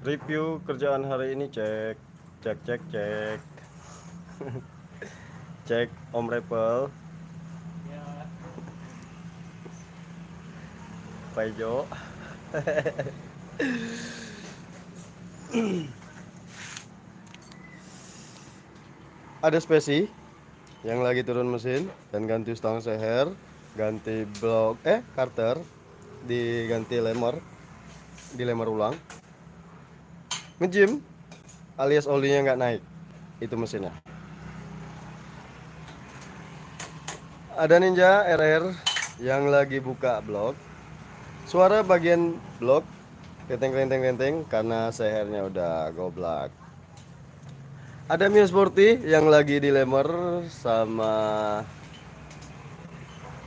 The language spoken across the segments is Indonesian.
Review kerjaan hari ini, cek cek cek cek cek Om Repel Paijo. Ada spesi yang lagi turun mesin dan ganti stang seher, ganti blok karter, diganti lemar, dilemar ulang. Ngejim alias olinya nggak naik, itu mesinnya. Ada Ninja RR yang lagi buka blok. Suara bagian blok kenteng karena sehernya udah goblak. Ada Mio Sporty yang lagi dilemar sama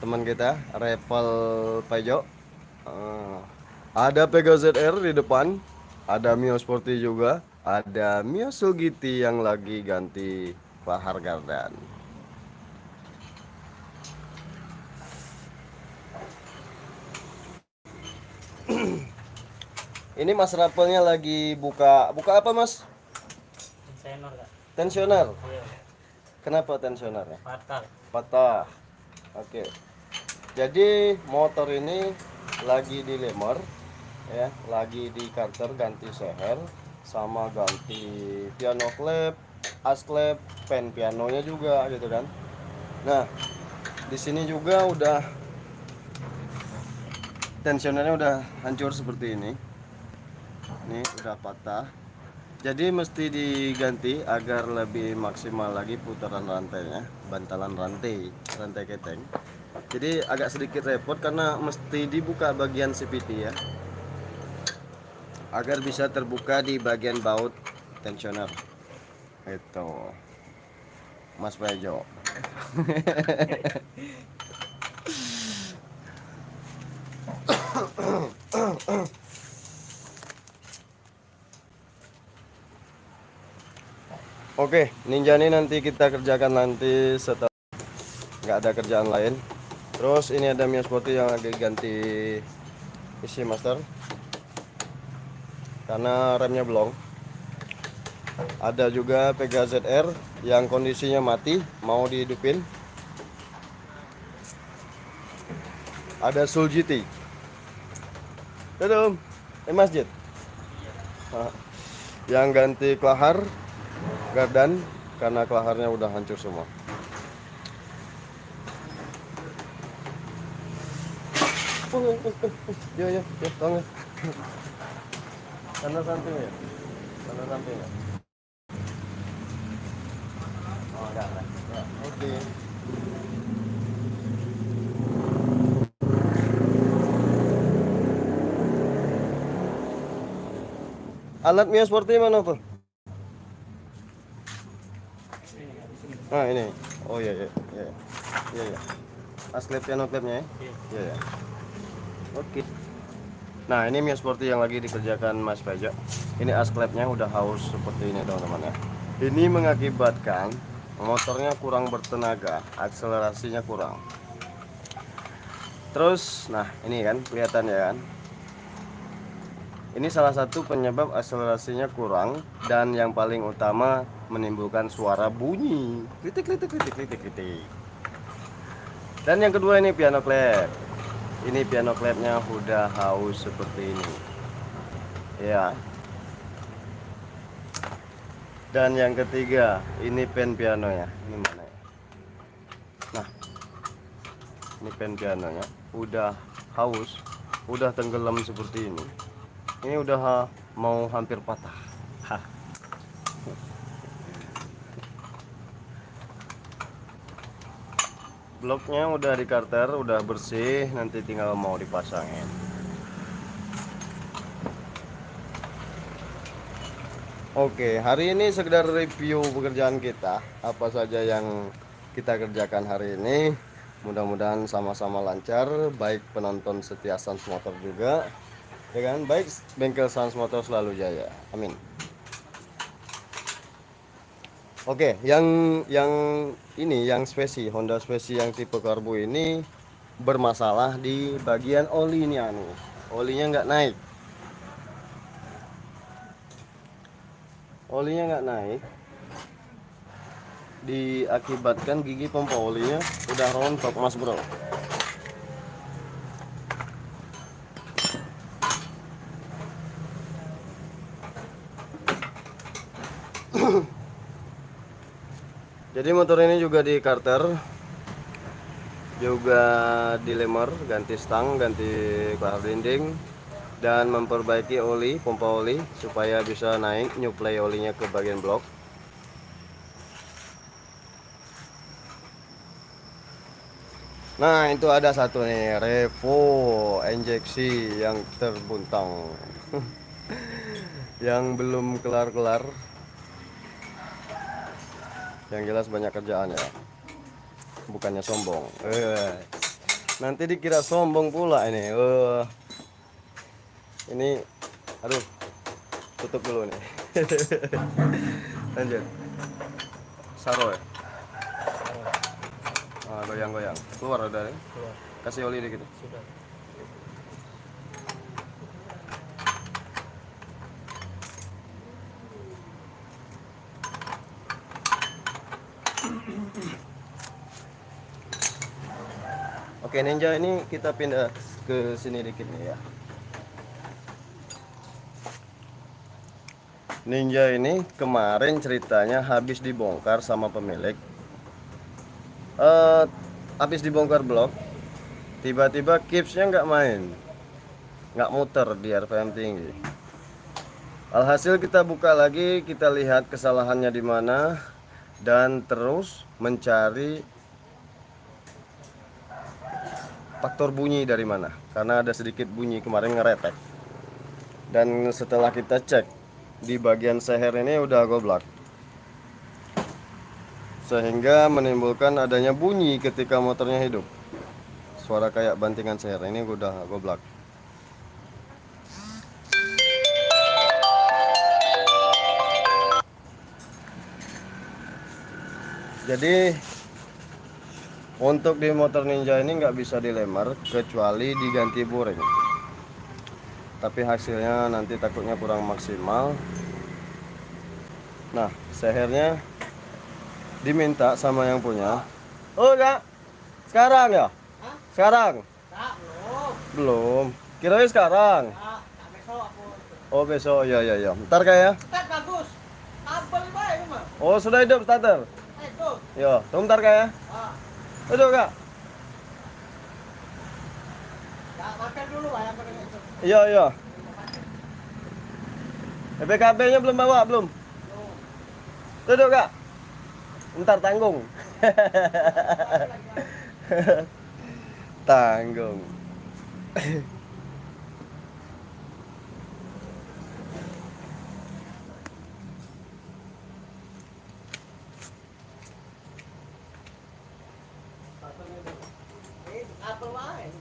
teman kita, Reval Paijo. Ada Pegasus ZR di depan, ada Mio Sporty juga, ada Mio Sugiti yang lagi ganti Bahar Gardan. Ini Mas Rapelnya lagi buka apa Mas? Tensioner kak. Tensioner. Iya. Kenapa tensionernya? Patah. Patah. Oke. Jadi motor ini lagi dilemar ya, lagi di karter ganti seher sama ganti piano klep, as klep, pen pianonya juga gitu kan. Nah, di sini juga udah tensionernya udah hancur seperti ini. Ini udah patah. Jadi mesti diganti agar lebih maksimal lagi putaran rantainya, bantalan rantai keteng. Jadi agak sedikit repot karena mesti dibuka bagian CVT ya, agar bisa terbuka di bagian baut tensioner. Itu Mas Bejo. Oke, Ninja ini nanti kita kerjakan nanti setelah nggak ada kerjaan lain. Terus ini ada Mio Sporty yang lagi ganti isi master karena remnya belum. Ada juga Pegasus ZR yang kondisinya mati, mau dihidupin. Ada Sul GT. Dadah, masjid. Yang ganti kelahar gardan karena kelaharnya udah hancur semua. Ya, tolong. Sana samping ya. Sana samping ya. Oh, enggak. Ya, oke. Alat Mio Sporty mana tuh? Nah, ini. Oh iya. Iya. Aslep piano klipnya ya? Iya. Oke. Nah, ini Mio Sporty yang lagi dikerjakan Mas Bejo. Ini asklepnya udah haus seperti ini teman-teman ya. Ini mengakibatkan motornya kurang bertenaga, akselerasinya kurang. Terus, nah ini kan kelihatan ya kan. Ini salah satu penyebab akselerasinya kurang dan yang paling utama menimbulkan suara bunyi. Kritik. Dan yang kedua ini piano klep. Ini piano klepnya udah haus seperti ini. Ya. Dan yang ketiga, ini pen pianonya. Ini mana ya? Nah, ini pen pianonya udah haus, udah tenggelam seperti ini. Ini udah mau hampir patah. Hah. Bloknya udah di karter, udah bersih, nanti tinggal mau dipasangin. Oke, hari ini sekedar review pekerjaan kita, apa saja yang kita kerjakan hari ini. Mudah-mudahan sama-sama lancar, baik penonton setia Sans Motor juga, ya kan? Baik bengkel Sans Motor selalu jaya. Amin. Oke, yang ini yang spesi Honda Spesi yang tipe karbo ini bermasalah di bagian olinya nih. Olinya nggak naik. olinya nggak naik, diakibatkan gigi pompa olinya udah rontok mas bro. Jadi motor ini juga di karter, juga dilemar, ganti stang, ganti kohar dinding, dan memperbaiki oli, pompa oli supaya bisa naik nyuplai olinya ke bagian blok. Nah itu ada satu nih, Revo injeksi yang terbuntang. Yang belum kelar-kelar. Yang jelas banyak kerjaan ya, bukannya sombong. Nanti dikira sombong pula ini. Ini aduh, tutup dulu nih. Lanjut. Saro ya. Goyang-goyang. Keluar udah nih. Keluar. Kasih oli dikit. Sudah. Oke Ninja, ini kita pindah ke sini dikit nih ya. Ninja ini kemarin ceritanya habis dibongkar sama pemilik. Habis dibongkar blok, tiba-tiba kipsnya nggak main, nggak muter di RPM tinggi. Alhasil kita buka lagi, kita lihat kesalahannya di mana, dan terus mencari faktor bunyi dari mana, karena ada sedikit bunyi kemarin ngeretek. Dan setelah kita cek di bagian seher ini udah goblok, sehingga menimbulkan adanya bunyi ketika motornya hidup. Suara kayak bantingan seher ini udah goblok. Jadi untuk di motor Ninja ini nggak bisa dilemar kecuali diganti boring. Tapi hasilnya nanti takutnya kurang maksimal. Nah, sehernya diminta sama yang punya. Oh enggak, sekarang ya? Hah? Sekarang? Tak, belum. Belum. Kirain sekarang. Tak besok aku. Oh besok, ya. Ntar kayak. Tak bagus. Kabel baik mah. Oh sudah hidup starter. Itu. Yo, tunggu ntar kayak. Ah, Hidup kak. tak makan dulu ayam pakai itu. Iya. BPKB-nya belum bawa belum? Duduk kak. Ntar tanggung. Tanggung. Kabel baik.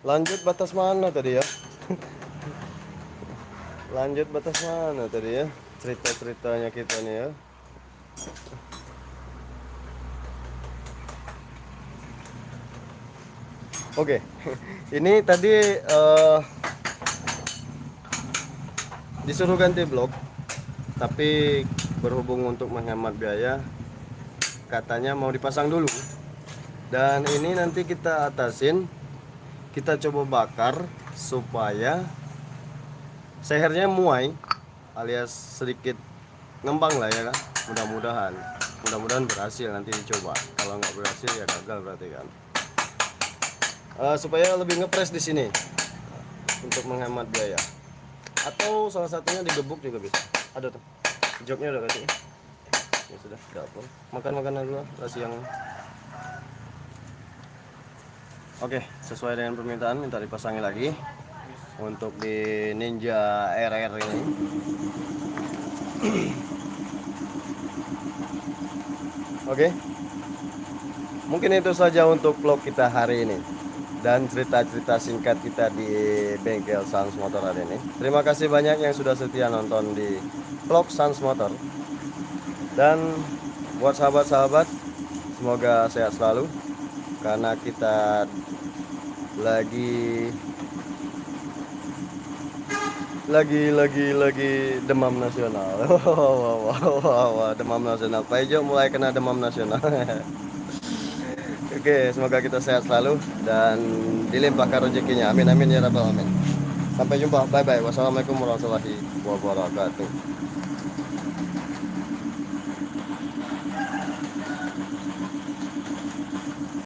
Lanjut batas mana tadi ya? Lanjut batas mana tadi ya? Cerita-ceritanya kita nih ya. Oke, ini tadi disuruh ganti blok, tapi berhubung untuk menghemat biaya, katanya mau dipasang dulu. Dan ini nanti kita atasin, kita coba bakar supaya sehernya muai, alias sedikit ngembang lah ya kan. Mudah-mudahan berhasil, nanti dicoba. Kalau nggak berhasil ya gagal berarti kan. Supaya lebih ngepres di sini untuk menghemat biaya. Atau salah satunya digebuk juga bisa. Ada tuh. Joknya udah kasih. Ya sudah, dapur. Makan dulu lah siang. Oke, sesuai dengan permintaan minta dipasangi lagi untuk di Ninja RR ini. Oke. Mungkin itu saja untuk vlog kita hari ini dan cerita-cerita singkat kita di bengkel Sans Motor hari ini. Terima kasih banyak yang sudah setia nonton di vlog Sans Motor. Dan buat sahabat-sahabat, semoga sehat selalu karena kita lagi demam nasional. Demam nasional. Pak Ijo mulai kena demam nasional. Oke, semoga kita sehat selalu dan dilimpahkan rezekinya. Amin amin ya rabbal alamin. Sampai jumpa. Bye bye. Wassalamualaikum warahmatullahi wabarakatuh.